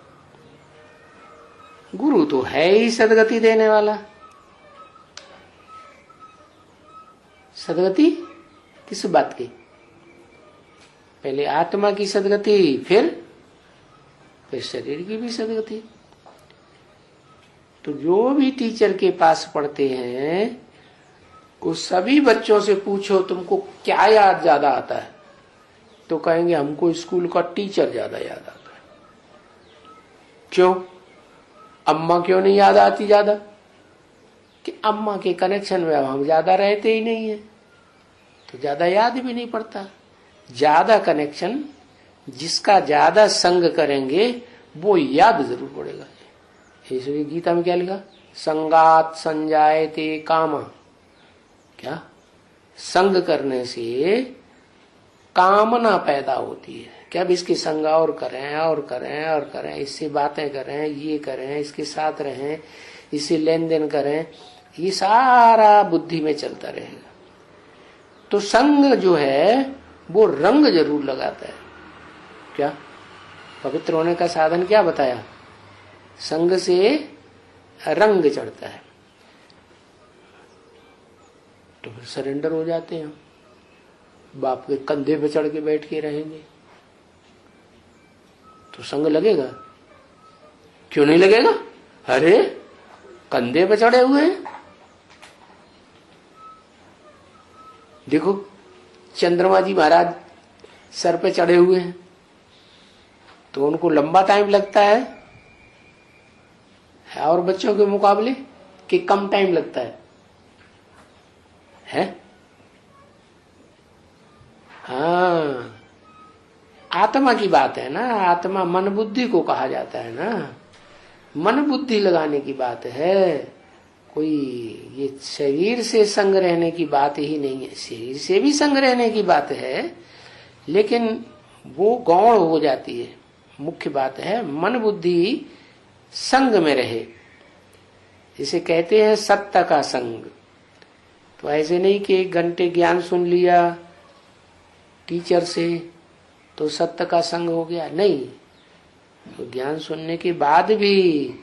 गुरु तो है ही सदगति देने वाला। सदगति किस बात की? पहले आत्मा की सदगति, फिर शरीर की भी सदगति। तो जो भी टीचर के पास पढ़ते हैं उस सभी बच्चों से पूछो तुमको क्या याद ज्यादा आता है, तो कहेंगे हमको स्कूल का टीचर ज्यादा याद आता है। क्यों? अम्मा क्यों नहीं याद आती ज्यादा? कि अम्मा के कनेक्शन में अब हम ज्यादा रहते ही नहीं है, तो ज्यादा याद भी नहीं पड़ता। ज्यादा कनेक्शन, जिसका ज्यादा संग करेंगे वो याद जरूर पड़ेगा। इसलिए गीता में क्या लिखा? संगात संजायते कामा। क्या? संग करने से कामना पैदा होती है। क्या भी इसके संग और करें और करें और करें, इससे बातें करें, ये करें, इसके साथ रहें, इससे लेन देन करें, ये सारा बुद्धि में चलता रहेगा। तो संग जो है वो रंग जरूर लगाता है। क्या? पवित्र होने का साधन क्या बताया? संग से रंग चढ़ता है। तो फिर सरेंडर हो जाते हैं। बाप के कंधे पे चढ़ के बैठ के रहेंगे तो संग लगेगा? क्यों नहीं लगेगा? अरे कंधे पे चढ़े हुए हैं। देखो चंद्रमा जी महाराज सर पे चढ़े हुए हैं तो उनको लंबा टाइम लगता है और बच्चों के मुकाबले कि कम टाइम लगता है? हाँ, आत्मा की बात है ना। आत्मा मन बुद्धि को कहा जाता है ना। मन बुद्धि लगाने की बात है। कोई ये शरीर से संग रहने की बात ही नहीं है। शरीर से भी संग रहने की बात है लेकिन वो गौण हो जाती है। मुख्य बात है मन बुद्धि संग में रहे। इसे कहते हैं सत्य का संग। तो ऐसे नहीं कि 1 घंटे ज्ञान सुन लिया टीचर से तो सत्य का संग हो गया, नहीं। तो ज्ञान सुनने के बाद भी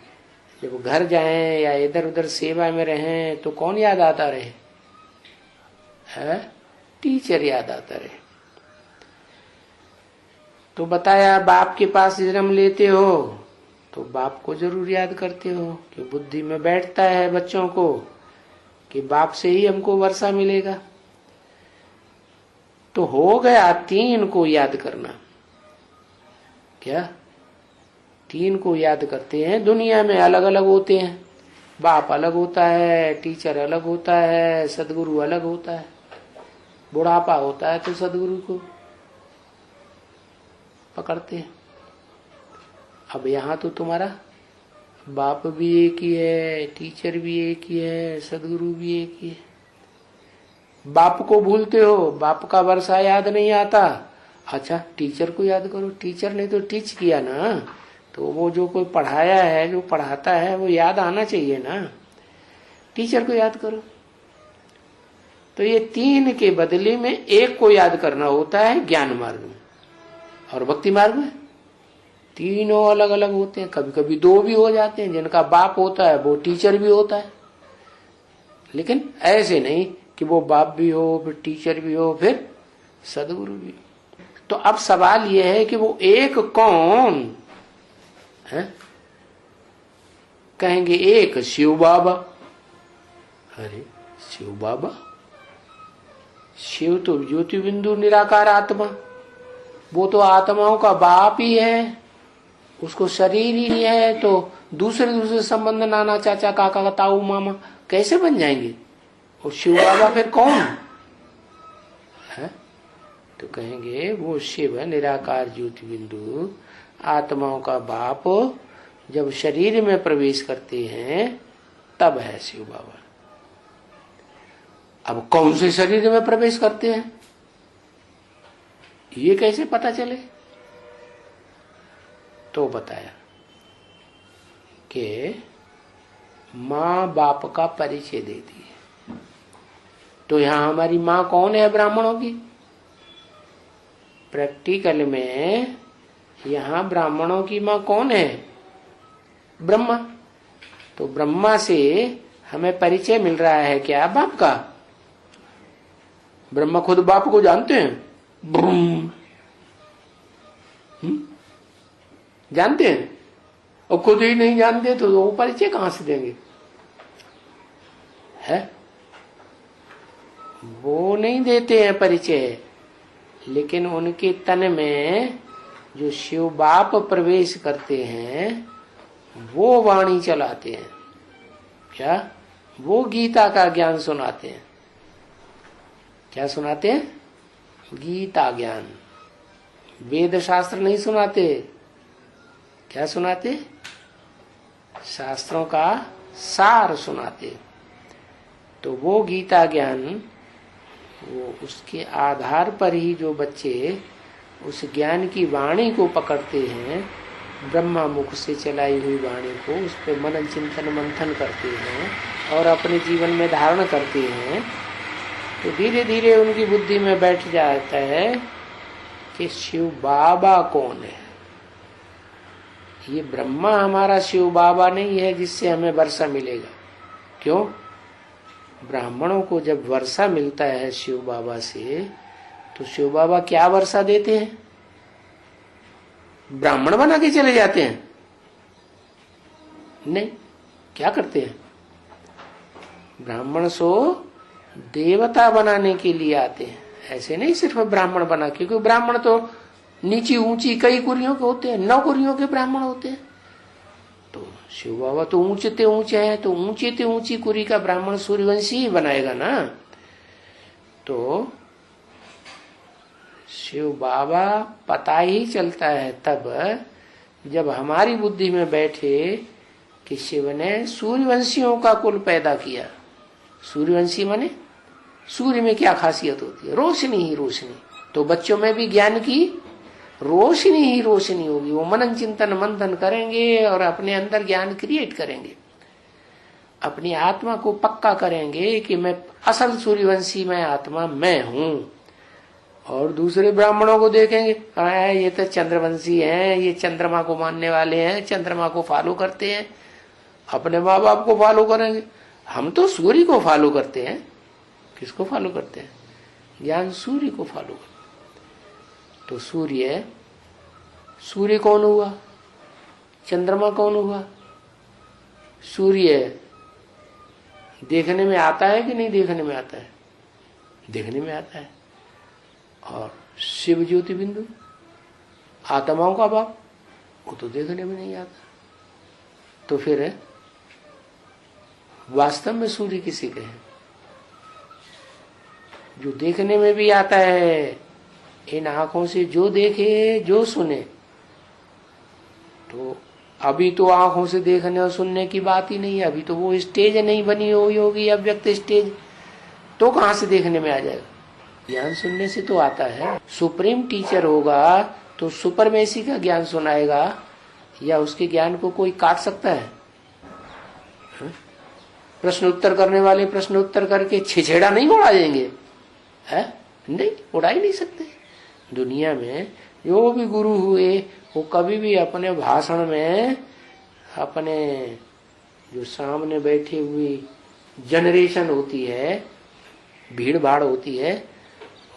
जब घर जाएं या इधर उधर सेवा में रहें तो कौन याद आता रहे? है टीचर याद आता रहे। तो बताया बाप के पास जन्म लेते हो तो बाप को जरूर याद करते हो कि बुद्धि में बैठता है बच्चों को कि बाप से ही हमको वर्षा मिलेगा। तो हो गया 3 को याद करना। क्या? 3 को याद करते हैं। दुनिया में अलग अलग होते हैं। बाप अलग होता है, टीचर अलग होता है, सदगुरु अलग होता है। बुढ़ापा होता है तो सदगुरु को पकड़ते हैं। अब यहाँ तो तुम्हारा बाप भी एक ही है, टीचर भी एक ही है, सदगुरु भी एक ही है। बाप को भूलते हो, बाप का वर्षा याद नहीं आता। अच्छा टीचर को याद करो। टीचर ने तो टीच किया ना, तो वो जो कोई पढ़ाया है, जो पढ़ाता है वो याद आना चाहिए ना। टीचर को याद करो। तो ये 3 के बदले में 1 को याद करना होता है ज्ञान मार्ग में। और भक्ति मार्ग में तीनों अलग अलग होते हैं। कभी कभी 2 भी हो जाते हैं। जिनका बाप होता है वो टीचर भी होता है, लेकिन ऐसे नहीं कि वो बाप भी हो, फिर टीचर भी हो, फिर सदगुरु भी। तो अब सवाल यह है कि वो एक कौन है? कहेंगे एक शिव बाबा। अरे शिव बाबा? शिव तो ज्योति बिंदु निराकार आत्मा, वो तो आत्माओं का बाप ही है। उसको शरीर ही नहीं है तो दूसरे संबंध नाना चाचा काका ताऊ मामा कैसे बन जाएंगे? और शिव बाबा फिर कौन है? तो कहेंगे वो शिव निराकार ज्योति बिंदु आत्माओं का बाप जब शरीर में प्रवेश करते हैं तब है शिव बाबा। अब कौन से शरीर में प्रवेश करते हैं ये कैसे पता चले? तो बताया कि मां बाप का परिचय देती है। तो यहां हमारी मां कौन है ब्राह्मणों की? प्रैक्टिकल में यहां ब्राह्मणों की मां कौन है? ब्रह्मा। तो ब्रह्मा से हमें परिचय मिल रहा है क्या? बाप का। ब्रह्मा खुद बाप को जानते हैं? जानते हैं? और खुद ही नहीं जानते तो वो परिचय कहां से देंगे? है वो नहीं देते हैं परिचय, लेकिन उनके तन में जो शिव बाप प्रवेश करते हैं वो वाणी चलाते हैं। क्या? वो गीता का ज्ञान सुनाते हैं। क्या सुनाते हैं? गीता ज्ञान। वेद शास्त्र नहीं सुनाते। क्या सुनाते? शास्त्रों का सार सुनाते। तो वो गीता ज्ञान, वो उसके आधार पर ही जो बच्चे उस ज्ञान की वाणी को पकड़ते हैं, ब्रह्मा मुख से चलाई हुई वाणी को, उस पर मनन चिंतन मंथन करते हैं और अपने जीवन में धारण करते हैं, तो धीरे धीरे उनकी बुद्धि में बैठ जाता है कि शिव बाबा कौन है। ये ब्रह्मा हमारा शिव बाबा नहीं है जिससे हमें वर्षा मिलेगा। क्यों? ब्राह्मणों को जब वर्षा मिलता है शिव बाबा से, तो शिव बाबा क्या वर्षा देते हैं? ब्राह्मण बना के चले जाते हैं? नहीं। क्या करते हैं? ब्राह्मण सो देवता बनाने के लिए आते हैं। ऐसे नहीं सिर्फ ब्राह्मण बना, क्योंकि ब्राह्मण तो नीची ऊंची कई कुरियों के होते हैं, 9 कुरियों के ब्राह्मण होते हैं। तो शिव बाबा तो ऊंचे ऊंचे हैं, तो ऊंचे ऊंची कुरी का ब्राह्मण सूर्यवंशी ही बनाएगा ना। तो शिव बाबा पता ही चलता है तब जब हमारी बुद्धि में बैठे कि शिव ने सूर्यवंशियों का कुल पैदा किया। सूर्यवंशी माने सूर्य में क्या खासियत होती है? रोशनी ही रोशनी। तो बच्चों में भी ज्ञान की रोशनी ही रोशनी होगी। वो मनन चिंतन मंथन करेंगे और अपने अंदर ज्ञान क्रिएट करेंगे, अपनी आत्मा को पक्का करेंगे कि मैं असल सूर्यवंशी, मैं आत्मा मैं हूं। और दूसरे ब्राह्मणों को देखेंगे, ये तो चंद्रवंशी हैं, ये चंद्रमा को मानने वाले हैं, चंद्रमा को फॉलो करते हैं, अपने माँ बाप को फॉलो करेंगे। हम तो सूर्य को फॉलो करते हैं। किसको फॉलो करते हैं? ज्ञान सूर्य को फॉलो करते। तो सूर्य कौन हुआ? चंद्रमा कौन हुआ? सूर्य देखने में आता है कि नहीं देखने में आता है? देखने में आता है। और शिव ज्योति बिंदु आत्माओं का बाप, वो तो देखने में नहीं आता। तो फिर वास्तव में सूर्य किसी के हैं? जो देखने में भी आता है, इन आंखों से जो देखे जो सुने। तो अभी तो आंखों से देखने और सुनने की बात ही नहीं है, अभी तो वो स्टेज नहीं बनी हुई होगी अव्यक्त स्टेज, तो कहां से देखने में आ जाएगा? ज्ञान सुनने से तो आता है। सुप्रीम टीचर होगा तो सुपरमेसी का ज्ञान सुनाएगा, या उसके ज्ञान को कोई काट सकता है? प्रश्न उत्तर करने वाले प्रश्न उत्तर करके छिछेड़ा नहीं उड़ा देंगे? है नहीं, उड़ा ही नहीं सकते। दुनिया में जो भी गुरु हुए वो कभी भी अपने भाषण में अपने जो सामने बैठी हुई जनरेशन होती है, भीड़ भाड़ होती है,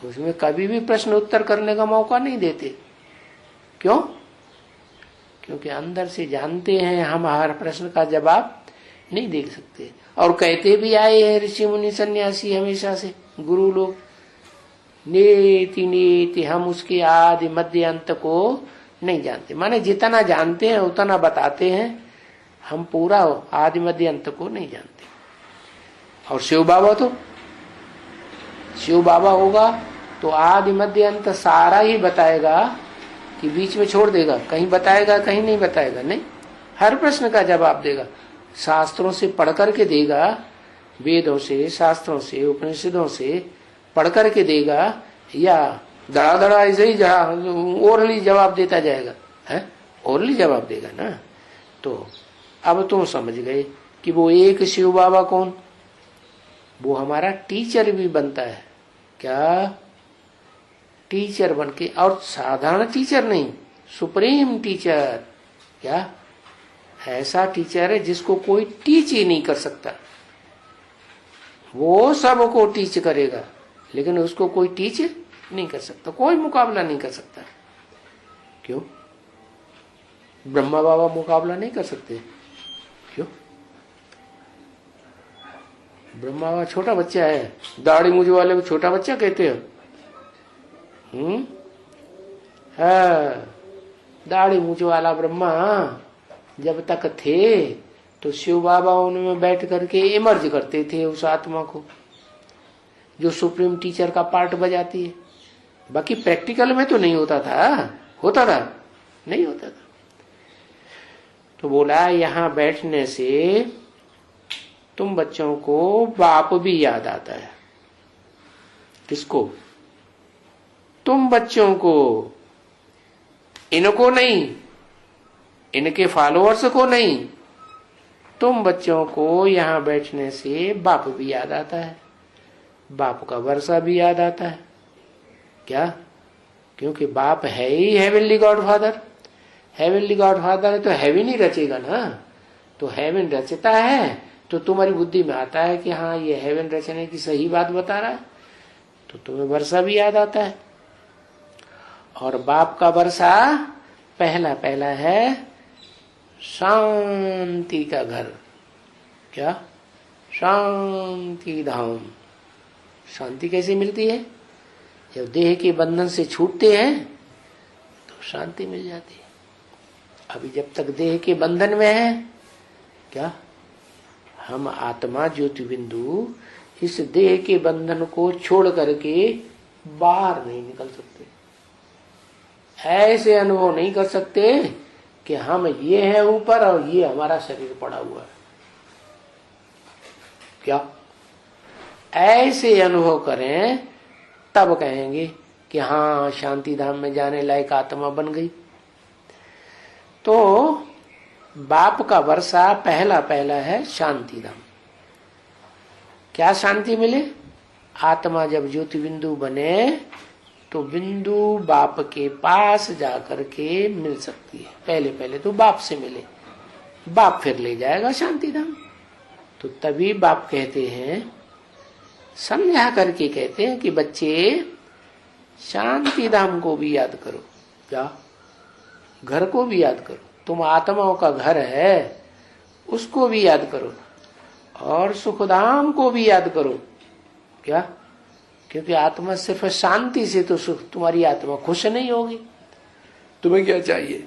उसमें कभी भी प्रश्न उत्तर करने का मौका नहीं देते। क्यों? क्योंकि अंदर से जानते हैं हम हर प्रश्न का जवाब नहीं दे सकते। और कहते भी आए हैं ऋषि मुनि सन्यासी हमेशा से, गुरु लोग, नेति नेति, हम उसके आदि मध्य अंत को नहीं जानते। माने जितना जानते हैं उतना बताते हैं, हम पूरा आदि मध्य अंत को नहीं जानते। और शिव बाबा तो शिव बाबा होगा तो आदि मध्य अंत सारा ही बताएगा कि बीच में छोड़ देगा? कहीं बताएगा, कहीं नहीं बताएगा। नहीं, हर प्रश्न का जवाब देगा। शास्त्रों से पढ़ करके देगा, वेदों से, शास्त्रों से, उपनिषदों से पढ़ करके देगा, या दड़ा दड़ा ऐसे ही ओरली जवाब देता जाएगा? है, ओरली जवाब देगा ना। तो अब तुम समझ गए कि वो एक शिव बाबा कौन? वो हमारा टीचर भी बनता है। क्या? टीचर बनके, और साधारण टीचर नहीं, सुप्रीम टीचर। क्या? ऐसा टीचर है जिसको कोई टीच ही नहीं कर सकता। वो सबको टीच करेगा, लेकिन उसको कोई टीच नहीं कर सकता, कोई मुकाबला नहीं कर सकता। क्यों? ब्रह्मा बाबा मुकाबला नहीं कर सकते? क्यों? ब्रह्मा बाबा छोटा बच्चा है, दाढ़ी मूछ वाले को छोटा बच्चा कहते हो? हाँ, दाढ़ी मूछ वाला ब्रह्मा जब तक थे तो शिव बाबा उनमें बैठ करके इमर्ज करते थे उस आत्मा को, जो सुप्रीम टीचर का पार्ट बजाती है। बाकी प्रैक्टिकल में तो नहीं होता था। होता था? नहीं होता था। तो बोला यहाँ बैठने से तुम बच्चों को बाप भी याद आता है। किसको? तुम बच्चों को, इनको नहीं, इनके फॉलोअर्स को नहीं, तुम बच्चों को यहाँ बैठने से बाप भी याद आता है, बाप का वर्षा भी याद आता है। क्या? क्योंकि बाप है ही हेवनली गॉडफादर। हेवनली गॉडफादर है तो हेवन ही रचेगा ना। तो हेवन रचता है तो तुम्हारी बुद्धि में आता है कि हाँ ये हेवन रचने की सही बात बता रहा है, तो तुम्हें वर्षा भी याद आता है। और बाप का वर्षा पहला पहला है शांति का घर। क्या? शांति धाम। शांति कैसे मिलती है? जब देह के बंधन से छूटते हैं तो शांति मिल जाती है। अभी जब तक देह के बंधन में है, क्या हम आत्मा ज्योति बिंदु इस देह के बंधन को छोड़ करके बाहर नहीं निकल सकते। ऐसे अनुभव नहीं कर सकते कि हम ये हैं ऊपर और ये हमारा शरीर पड़ा हुआ है। क्या? ऐसे अनुभव करें तब कहेंगे कि हाँ शांति धाम में जाने लायक आत्मा बन गई। तो बाप का वर्षा पहला पहला है शांति धाम। क्या शांति मिले? आत्मा जब ज्योति बिंदु बने तो बिंदु बाप के पास जाकर के मिल सकती है। पहले पहले तो बाप से मिले, बाप फिर ले जाएगा शांति धाम। तो तभी बाप कहते हैं, समझा करके कहते हैं कि बच्चे शांति धाम को भी याद करो। क्या? घर को भी याद करो। तुम आत्माओं का घर है, उसको भी याद करो, और सुखधाम को भी याद करो। क्या? क्योंकि आत्मा सिर्फ शांति से तो सुख, तुम्हारी आत्मा खुश नहीं होगी। तुम्हें क्या चाहिए?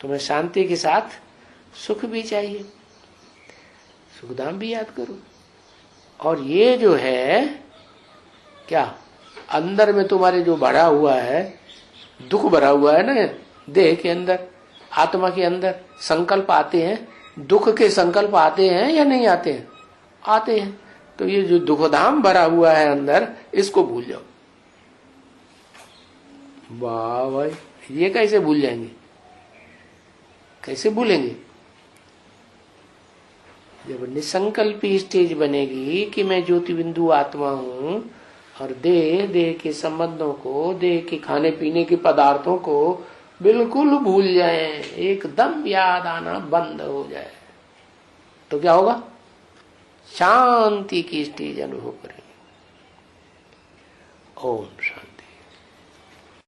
तुम्हें शांति के साथ सुख भी चाहिए। सुखधाम भी याद करो। और ये जो है क्या, अंदर में तुम्हारे जो भरा हुआ है, दुख भरा हुआ है ना देह के अंदर, आत्मा के अंदर संकल्प आते हैं, दुख के संकल्प आते हैं या नहीं आते हैं? आते हैं। तो ये जो दुखधाम भरा हुआ है अंदर, इसको भूल जाओ। वाह भाई, ये कैसे भूल जाएंगे? कैसे भूलेंगे? जब निसंकल्पी स्टेज बनेगी कि मैं ज्योति बिंदु आत्मा हूं, और देह के संबंधों को, देह के खाने पीने के पदार्थों को बिल्कुल भूल जाए, एकदम याद आना बंद हो जाए, तो क्या होगा? शांति की स्टेज अनुभव करेंगे। ओम शांति।